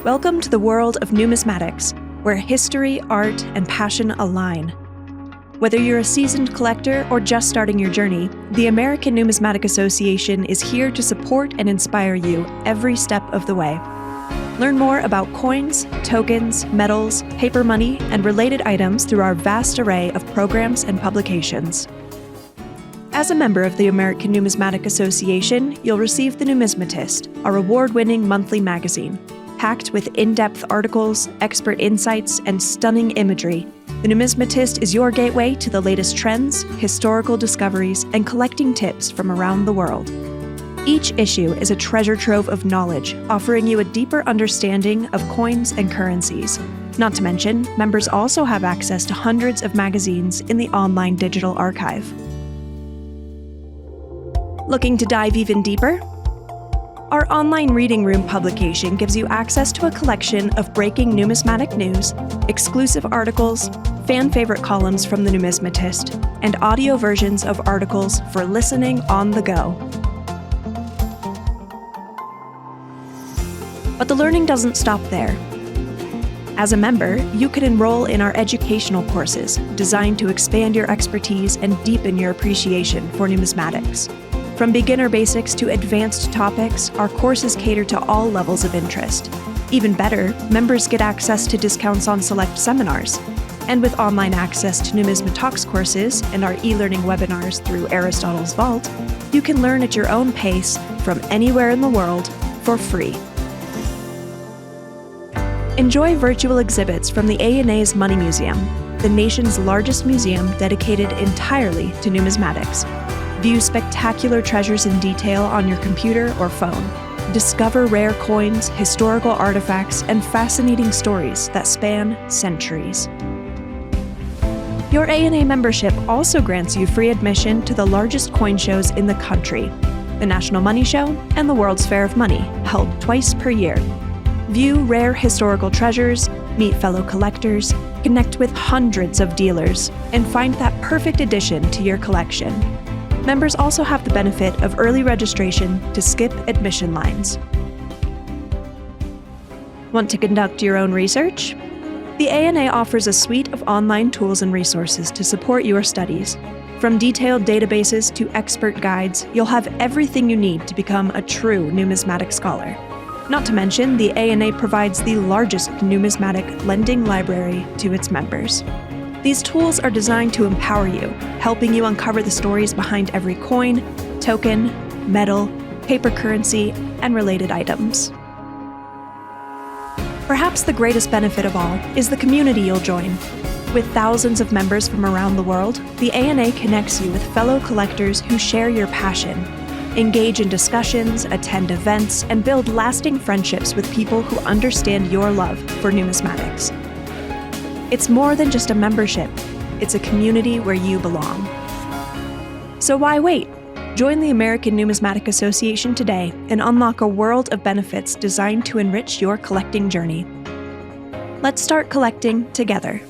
Welcome to the world of numismatics, where history, art, and passion align. Whether you're a seasoned collector or just starting your journey, the American Numismatic Association is here to support and inspire you every step of the way. Learn more about coins, tokens, metals, paper money, and related items through our vast array of programs and publications. As a member of the American Numismatic Association, you'll receive the Numismatist, our award-winning monthly magazine. Packed with in-depth articles, expert insights, and stunning imagery, the Numismatist is your gateway to the latest trends, historical discoveries, and collecting tips from around the world. Each issue is a treasure trove of knowledge, offering you a deeper understanding of coins and currencies. Not to mention, members also have access to hundreds of magazines in the online digital archive. Looking to dive even deeper? Our online reading room publication gives you access to a collection of breaking numismatic news, exclusive articles, fan-favorite columns from the Numismatist, and audio versions of articles for listening on the go. But the learning doesn't stop there. As a member, you can enroll in our educational courses designed to expand your expertise and deepen your appreciation for numismatics. From beginner basics to advanced topics, our courses cater to all levels of interest. Even better, members get access to discounts on select seminars. And with online access to Numismatic courses and our e-learning webinars through Aristotle's Vault, you can learn at your own pace from anywhere in the world for free. Enjoy virtual exhibits from the ANA's Money Museum, the nation's largest museum dedicated entirely to numismatics. View spectacular treasures in detail on your computer or phone. Discover rare coins, historical artifacts, and fascinating stories that span centuries. Your ANA membership also grants you free admission to the largest coin shows in the country, the National Money Show and the World's Fair of Money, held twice per year. View rare historical treasures, meet fellow collectors, connect with hundreds of dealers, and find that perfect addition to your collection. Members also have the benefit of early registration to skip admission lines. Want to conduct your own research? The ANA offers a suite of online tools and resources to support your studies. From detailed databases to expert guides, you'll have everything you need to become a true numismatic scholar. Not to mention, the ANA provides the largest numismatic lending library to its members. These tools are designed to empower you, helping you uncover the stories behind every coin, token, metal, paper currency, and related items. Perhaps the greatest benefit of all is the community you'll join. With thousands of members from around the world, the ANA connects you with fellow collectors who share your passion. Engage in discussions, attend events, and build lasting friendships with people who understand your love for numismatics. It's more than just a membership. It's a community where you belong. So why wait? Join the American Numismatic Association today and unlock a world of benefits designed to enrich your collecting journey. Let's start collecting together.